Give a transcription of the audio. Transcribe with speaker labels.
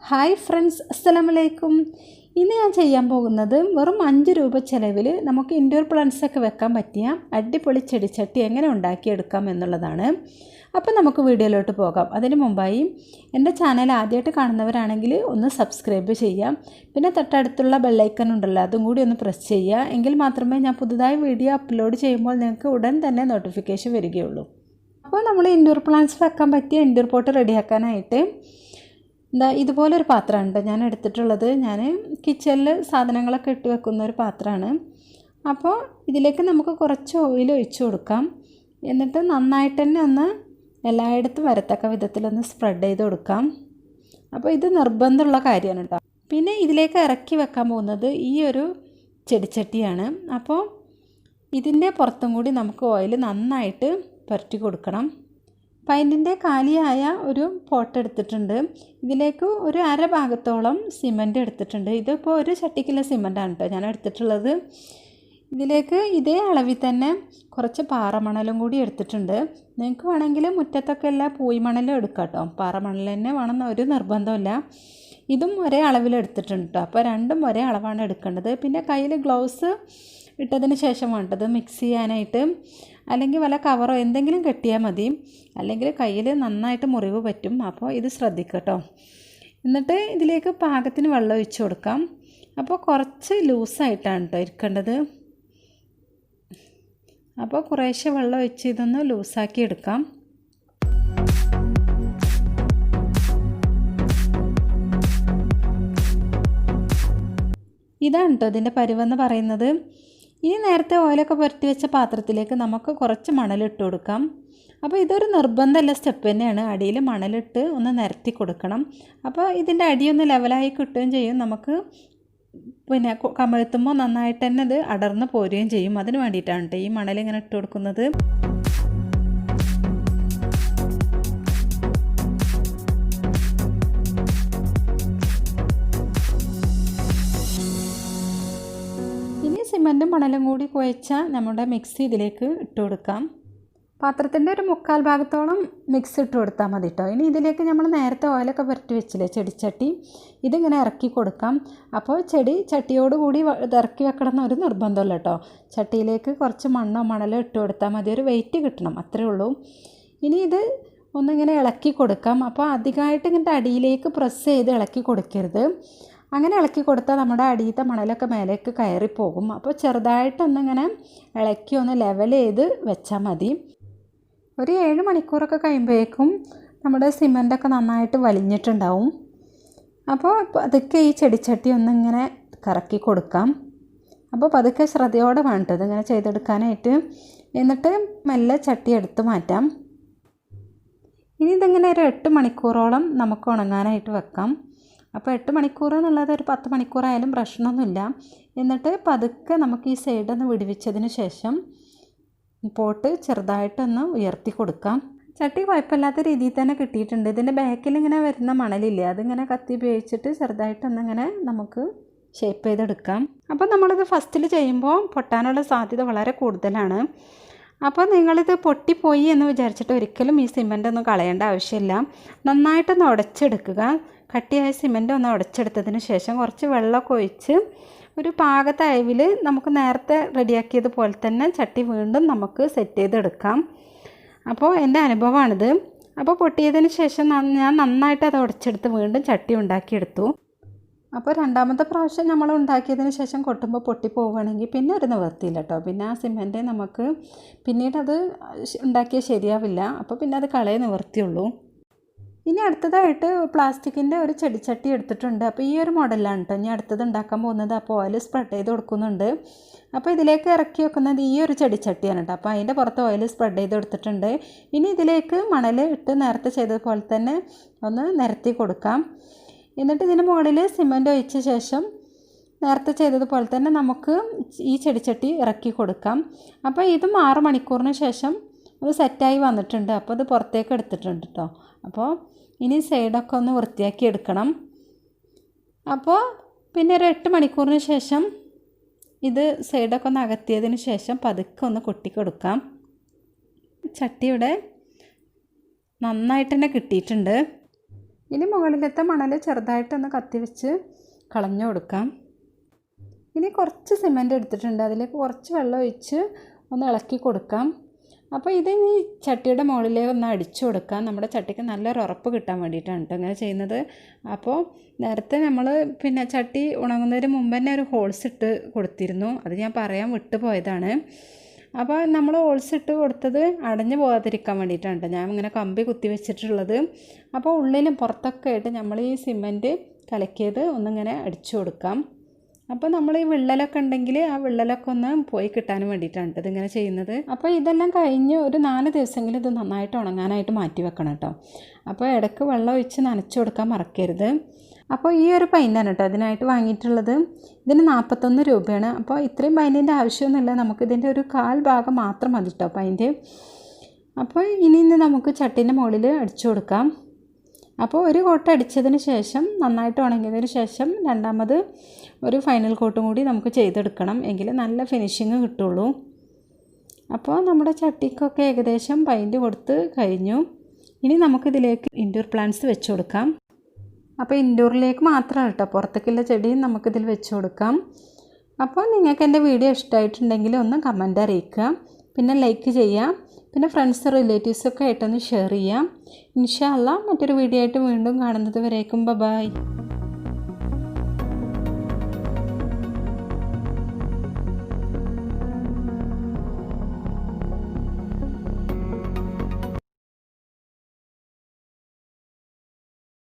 Speaker 1: Hi friends, അസ്സലാമു അലൈക്കും. ഇന്ന് ഞാൻ ചെയ്യാൻ പോകുന്നത് വെറും 5 രൂപ ചിലവിൽ നമുക്ക് ഇൻഡോർ പ്ലാന്റ്സൊക്കെ വെക്കാൻ പറ്റിയ അടിപൊളി ചെടിച്ചട്ടി എങ്ങനെ ഉണ്ടാക്കിയെടുക്കാം എന്നുള്ളതാണ്. അപ്പോൾ നമുക്ക് വീഡിയോയിലോട്ട് പോകാം. അതിന് മുമ്പായി എൻ്റെ ചാനൽ ആദ്യമായിട്ട് കാണുന്നവരാണെങ്കിൽ ഒന്ന് സബ്സ്ക്രൈബ് ചെയ്യാം. പിന്നെ തൊട്ടടുത്തുള്ള ബെല്ലൈക്കൺ ഉണ്ടല്ലോ, അതും കൂടി ഒന്ന് പ്രസ് ചെയ്യുക. എങ്കിൽ മാത്രമേ ഞാൻ പുതുതായി വീഡിയോ അപ്ലോഡ് ചെയ്യുമ്പോൾ നിങ്ങൾക്ക് ഉടൻ തന്നെ നോട്ടിഫിക്കേഷൻ വരികയുള്ളൂ. അപ്പോൾ നമ്മൾ ഇൻഡോർ പ്ലാന്റ്സ് വെക്കാൻ പറ്റിയ ഇൻഡോർ പോട്ട് റെഡിയാക്കാനായിട്ട് ഇതുപോലൊരു പാത്രമുണ്ട് ഞാൻ എടുത്തിട്ടുള്ളത്. ഞാൻ കിച്ചണിൽ സാധനങ്ങളൊക്കെ ഇട്ട് വെക്കുന്ന ഒരു പാത്രമാണ്. അപ്പോൾ ഇതിലേക്ക് നമുക്ക് കുറച്ച് ഓയിൽ ഒഴിച്ചു കൊടുക്കാം. എന്നിട്ട് നന്നായിട്ട് തന്നെ ഒന്ന് എല്ലായിടത്തും വരത്തക്ക വിധത്തിലൊന്ന് സ്പ്രെഡ് ചെയ്ത് കൊടുക്കാം. അപ്പോൾ ഇത് നിർബന്ധമുള്ള കാര്യമാണ് കേട്ടോ. പിന്നെ ഇതിലേക്ക് ഇറക്കി വെക്കാൻ പോകുന്നത് ഈ ഒരു ചെടിച്ചട്ടിയാണ്. അപ്പോൾ ഇതിൻ്റെ പുറത്തും കൂടി നമുക്ക് ഓയിൽ നന്നായിട്ട് പുരട്ടി കൊടുക്കണം. പൈൻറ്റിൻ്റെ കാലിയായ ഒരു പോട്ട് എടുത്തിട്ടുണ്ട്. ഇതിലേക്ക് ഒരു അര ഭാഗത്തോളം സിമൻറ്റ് എടുത്തിട്ടുണ്ട്. ഇതിപ്പോൾ ഒരു ചട്ടിക്കുള്ള സിമൻറ്റാണ് കേട്ടോ ഞാൻ എടുത്തിട്ടുള്ളത്. ഇതിലേക്ക് ഇതേ അളവിൽ തന്നെ കുറച്ച് പാറമണലും കൂടി എടുത്തിട്ടുണ്ട്. നിങ്ങൾക്ക് വേണമെങ്കിൽ മുറ്റത്തൊക്കെ എല്ലാ പൂയിമണലും എടുക്കാം കേട്ടോ. പാറമണൽ തന്നെ വേണമെന്ന് ഒരു നിർബന്ധമില്ല. ഇതും ഒരേ അളവിൽ എടുത്തിട്ടുണ്ട് കേട്ടോ. അപ്പോൾ രണ്ടും ഒരേ അളവാണ് എടുക്കേണ്ടത്. പിന്നെ കയ്യിൽ ഗ്ലൗസ് ഇട്ടതിന് ശേഷം വേണ്ടത് മിക്സ് ചെയ്യാനായിട്ട്, അല്ലെങ്കിൽ വല്ല കവറോ എന്തെങ്കിലും കെട്ടിയാൽ മതി, അല്ലെങ്കിൽ കയ്യിൽ നന്നായിട്ട് മുറിവ് പറ്റും. അപ്പോൾ ഇത് ശ്രദ്ധിക്കട്ടോ. എന്നിട്ട് ഇതിലേക്ക് പാകത്തിന് വെള്ളം ഒഴിച്ച് കൊടുക്കാം. അപ്പോൾ കുറച്ച് ലൂസായിട്ടാണ് കേട്ടോ ഇരിക്കേണ്ടത്. അപ്പോൾ കുറേശ്ശെ വെള്ളം ഒഴിച്ച് ഇതൊന്ന് ലൂസാക്കി എടുക്കാം. ഇതാണ് കേട്ടോ ഇതിൻ്റെ പരുവെന്ന് പറയുന്നത്. ഇനി നേരത്തെ ഓയിലൊക്കെ പുരട്ടി വെച്ച പാത്രത്തിലേക്ക് നമുക്ക് കുറച്ച് മണലിട്ട് കൊടുക്കാം. അപ്പോൾ ഇതൊരു നിർബന്ധമുള്ള സ്റ്റെപ്പ് തന്നെയാണ്. അടിയിൽ മണലിട്ട് ഒന്ന് നിരത്തി കൊടുക്കണം. അപ്പോൾ ഇതിൻ്റെ അടിയൊന്ന് ലെവലായി കിട്ടുകയും ചെയ്യും. നമുക്ക് പിന്നെ കമഴ്ത്തുമ്പോൾ നന്നായിട്ട് തന്നെ ഇത് അടർന്ന് പോരുകയും ചെയ്യും. അതിന് വേണ്ടിയിട്ടാണ് കേട്ടോ ഈ മണലിങ്ങനെ ഇട്ട് കൊടുക്കുന്നത്. സിമൻറ്റും മണലും കൂടി കുഴച്ച നമ്മുടെ മിക്സി ഇതിലേക്ക് ഇട്ട് കൊടുക്കാം. പാത്രത്തിൻ്റെ ഒരു 1/4 ഭാഗത്തോളം മിക്സ് ഇട്ട് കൊടുത്താൽ മതി കേട്ടോ. ഇനി ഇതിലേക്ക് നമ്മൾ നേരത്തെ ഓയിലൊക്കെ പുരട്ടി വെച്ചില്ലേ ചെടിച്ചട്ടി, ഇതിങ്ങനെ ഇറക്കി കൊടുക്കാം. അപ്പോൾ ചട്ടിയോടുകൂടി ഇറക്കി വെക്കണം എന്നൊരു നിർബന്ധമല്ല കേട്ടോ. ചട്ടിയിലേക്ക് കുറച്ച് മണ്ണോ മണലോ ഇട്ട് കൊടുത്താൽ മതി. ഒരു വെയിറ്റ് കിട്ടണം, അത്രയേ ഉള്ളൂ. ഇനി ഇത് ഒന്നിങ്ങനെ ഇളക്കി കൊടുക്കാം. അപ്പോൾ അധികമായിട്ട് ഇങ്ങനത്തെ അടിയിലേക്ക് പ്രസ് ചെയ്ത് ഇളക്കി കൊടുക്കരുത്. അങ്ങനെ ഇളക്കി കൊടുത്താൽ നമ്മുടെ അടിയത്തെ മണലൊക്കെ മേലേക്ക് കയറിപ്പോകും. അപ്പോൾ ചെറുതായിട്ടൊന്നിങ്ങനെ ഇളക്കി ഒന്ന് ലെവൽ ചെയ്ത് വെച്ചാൽ മതി. ഒരു 7 മണിക്കൂറൊക്കെ കഴിയുമ്പോഴേക്കും നമ്മുടെ സിമൻറ്റൊക്കെ നന്നായിട്ട് വലിഞ്ഞിട്ടുണ്ടാവും. അപ്പോൾ പതുക്കെ ഈ ചെടിച്ചട്ടി ഒന്നിങ്ങനെ കറക്കി കൊടുക്കാം. അപ്പോൾ പതുക്കെ ശ്രദ്ധയോടെ വേണ്ടത് ഇങ്ങനെ ചെയ്തെടുക്കാനായിട്ട്. എന്നിട്ട് മെല്ലെ ചട്ടി എടുത്ത് മാറ്റാം. ഇനി ഇതിങ്ങനെ ഒരു 8 മണിക്കൂറോളം നമുക്ക് ഉണങ്ങാനായിട്ട് വെക്കാം. അപ്പോൾ 8 മണിക്കൂർ എന്നുള്ളത് ഒരു 10 മണിക്കൂറായാലും പ്രശ്നമൊന്നുമില്ല. എന്നിട്ട് പതുക്കെ നമുക്ക് ഈ സൈഡൊന്ന് വിടുവിച്ചതിന് ശേഷം പോട്ട് ചെറുതായിട്ടൊന്ന് ഉയർത്തി കൊടുക്കാം. ചട്ടി കുഴപ്പമില്ലാത്ത രീതിയിൽ തന്നെ കിട്ടിയിട്ടുണ്ട്. ഇതിൻ്റെ ബാക്കിൽ ഇങ്ങനെ വരുന്ന മണലില്ലേ, അതിങ്ങനെ കത്തി ഉപയോഗിച്ചിട്ട് ചെറുതായിട്ടൊന്നിങ്ങനെ നമുക്ക് ഷേപ്പ് ചെയ്തെടുക്കാം. അപ്പോൾ നമ്മളിത് ഫസ്റ്റിൽ ചെയ്യുമ്പോൾ പൊട്ടാനുള്ള സാധ്യത വളരെ കൂടുതലാണ്. അപ്പോൾ നിങ്ങളിത് പൊട്ടിപ്പോയി എന്ന് വിചാരിച്ചിട്ട് ഒരിക്കലും ഈ സിമൻ്റ് ഒന്നും കളയേണ്ട ആവശ്യമില്ല. നന്നായിട്ടൊന്ന് ഉടച്ചെടുക്കുക. കട്ടിയായ സിമൻ്റ് ഒന്ന് ഉടച്ചെടുത്തതിന് ശേഷം കുറച്ച് വെള്ളമൊക്കെ ഒഴിച്ച് ഒരു പാകത്തെ അയവിൽ നമുക്ക് നേരത്തെ റെഡിയാക്കിയതുപോലെ തന്നെ ചട്ടി വീണ്ടും നമുക്ക് സെറ്റ് ചെയ്തെടുക്കാം. അപ്പോൾ എൻ്റെ അനുഭവമാണിത്. അപ്പോൾ പൊട്ടിയതിന് ശേഷം ഞാൻ നന്നായിട്ട് അത് ഉടച്ചെടുത്ത് വീണ്ടും ചട്ടി ഉണ്ടാക്കിയെടുത്തു. അപ്പോൾ രണ്ടാമത്തെ പ്രാവശ്യം നമ്മൾ ഉണ്ടാക്കിയതിന് ശേഷം കൊട്ടുമ്പോൾ പൊട്ടിപ്പോവുകയാണെങ്കിൽ പിന്നെ ഒരു നിവർത്തിയില്ല കേട്ടോ. പിന്നെ ആ സിമൻറ്റ് നമുക്ക് പിന്നീട് അത് ഉണ്ടാക്കിയാൽ ശരിയാവില്ല. അപ്പോൾ പിന്നെ അത് കളയേ നിവർത്തിയുള്ളൂ. ഇനി അടുത്തതായിട്ട് പ്ലാസ്റ്റിക്കിൻ്റെ ഒരു ചെടിച്ചട്ടി എടുത്തിട്ടുണ്ട്. അപ്പോൾ ഈ ഒരു മോഡലാണ് കേട്ടോ ഇനി അടുത്തത് ഉണ്ടാക്കാൻ പോകുന്നത്. അപ്പോൾ ഓയിൽ സ്പ്രെഡ് ചെയ്ത് കൊടുക്കുന്നുണ്ട്. അപ്പോൾ ഇതിലേക്ക് ഇറക്കി വെക്കുന്നത് ഈ ഒരു ചെടിച്ചട്ടിയാണ് കേട്ടോ. അപ്പോൾ അതിൻ്റെ പുറത്ത് ഓയിൽ സ്പ്രെഡ് ചെയ്ത് കൊടുത്തിട്ടുണ്ട്. ഇനി ഇതിലേക്ക് മണൽ ഇട്ട് നേരത്തെ ചെയ്തതുപോലെ തന്നെ ഒന്ന് നിരത്തി കൊടുക്കാം. എന്നിട്ട് ഇതിന് മുകളിൽ സിമൻറ്റ് ഒഴിച്ച ശേഷം നേരത്തെ ചെയ്തതുപോലെ തന്നെ നമുക്ക് ഈ ചെടിച്ചട്ടി ഇറക്കി കൊടുക്കാം. അപ്പോൾ ഇതും 6 മണിക്കൂറിന് ശേഷം അത് സെറ്റായി വന്നിട്ടുണ്ട്. അപ്പോൾ അത് പുറത്തേക്ക് എടുത്തിട്ടുണ്ട് കേട്ടോ. അപ്പോൾ ഇനി സൈഡൊക്കെ ഒന്ന് വൃത്തിയാക്കി എടുക്കണം. അപ്പോൾ പിന്നെ ഒരു 8 മണിക്കൂറിന് ശേഷം ഇത് സൈഡൊക്കെ ഒന്ന് അകത്തിയതിന് ശേഷം പതുക്കെ ഒന്ന് കൊട്ടിക്കൊടുക്കാം. ചട്ടിയുടെ നന്നായിട്ട് തന്നെ കിട്ടിയിട്ടുണ്ട്. ഇനി മുകളിലത്തെ മണൽ ചെറുതായിട്ടൊന്ന് കത്തി വെച്ച് കളഞ്ഞു കൊടുക്കാം. ഇനി കുറച്ച് സിമൻറ്റ് എടുത്തിട്ടുണ്ട്, അതിലേക്ക് കുറച്ച് വെള്ളം ഒഴിച്ച് ഒന്ന് ഇളക്കി കൊടുക്കാം. അപ്പോൾ ഇത് ഈ ചട്ടിയുടെ മുകളിലേക്ക് ഒന്ന് അടിച്ചു കൊടുക്കാം. നമ്മുടെ ചട്ടിക്ക് നല്ലൊരു ഉറപ്പ് കിട്ടാൻ വേണ്ടിയിട്ടാണ് കേട്ടോ ഇങ്ങനെ ചെയ്യുന്നത്. അപ്പോൾ നേരത്തെ നമ്മൾ ചട്ടി ഉണങ്ങുന്നതിന് മുമ്പ് തന്നെ ഒരു ഹോൾസ് ഇട്ട് കൊടുത്തിരുന്നു, അത് ഞാൻ പറയാൻ വിട്ടു പോയതാണ്. അപ്പോൾ നമ്മൾ ഹോൾസ് ഇട്ട് കൊടുത്തത് അടഞ്ഞു പോകാതിരിക്കാൻ വേണ്ടിയിട്ടാണ് കേട്ടോ ഞാൻ ഇങ്ങനെ കമ്പി കുത്തി വെച്ചിട്ടുള്ളത്. അപ്പോൾ ഉള്ളിലും പുറത്തൊക്കെ ആയിട്ട് നമ്മൾ ഈ സിമൻറ്റ് കലക്കിയത് ഒന്നിങ്ങനെ അടിച്ചു കൊടുക്കാം. അപ്പോൾ നമ്മൾ ഈ വിള്ളലൊക്കെ ഉണ്ടെങ്കിൽ ആ വിള്ളലൊക്കെ ഒന്ന് പോയി കിട്ടാനും വേണ്ടിയിട്ടാണ് ഇതിങ്ങനെ ചെയ്യുന്നത്. അപ്പോൾ ഇതെല്ലാം കഴിഞ്ഞ് ഒരു 4 ദിവസമെങ്കിലും ഇത് നന്നായിട്ട് ഉണങ്ങാനായിട്ട് മാറ്റി വെക്കണം കേട്ടോ. അപ്പോൾ ഇടയ്ക്ക് വെള്ളം ഒഴിച്ച് നനച്ചു കൊടുക്കാൻ മറക്കരുത്. അപ്പോൾ ഈ ഒരു പൈൻ്റാണ് കേട്ടോ അതിനായിട്ട് വാങ്ങിയിട്ടുള്ളത്. ഇതിന് 41 രൂപയാണ്. അപ്പോൾ ഇത്രയും പൈൻറ്റിൻ്റെ ആവശ്യമൊന്നുമില്ല, നമുക്കിതിൻ്റെ ഒരു 1/4 ഭാഗം മാത്രം മതി കേട്ടോ പൈൻറ്റ്. അപ്പോൾ ഇനി നമുക്ക് ചട്ടീൻ്റെ മുകളിൽ അടിച്ചു കൊടുക്കാം. അപ്പോൾ ഒരു കോട്ട് അടിച്ചതിന് ശേഷം നന്നായിട്ട് ഉണങ്ങിയതിന് ശേഷം രണ്ടാമത് ഒരു ഫൈനൽ കോട്ടും കൂടി നമുക്ക് ചെയ്തെടുക്കണം, എങ്കിൽ നല്ല ഫിനിഷിങ് കിട്ടുള്ളൂ. അപ്പോൾ നമ്മുടെ ചട്ടിക്കൊക്കെ ഏകദേശം പെയിൻറ്റ് കൊടുത്ത് കഴിഞ്ഞു. ഇനി നമുക്കിതിലേക്ക് ഇൻഡോർ പ്ലാന്റ്സ് വെച്ച് കൊടുക്കാം. അപ്പോൾ ഇൻഡോറിലേക്ക് മാത്രമാണ് കേട്ടോ, പുറത്തേക്കുള്ള ചെടിയും നമുക്കിതിൽ വെച്ച് കൊടുക്കാം. അപ്പോൾ നിങ്ങൾക്ക് എൻ്റെ വീഡിയോ ഇഷ്ടമായിട്ടുണ്ടെങ്കിൽ ഒന്ന് കമൻ്റ് അറിയിക്കുക, പിന്നെ ലൈക്ക് ചെയ്യുക, പിന്നെ ഫ്രണ്ട്സ് റിലേറ്റീവ്സൊക്കെ ആയിട്ടൊന്ന് ഷെയർ ചെയ്യാം. ഇൻഷാ അല്ലാഹ് മറ്റൊരു വീഡിയോ ആയിട്ട് വീണ്ടും കാണുന്നത് വരേക്കും ബൈ.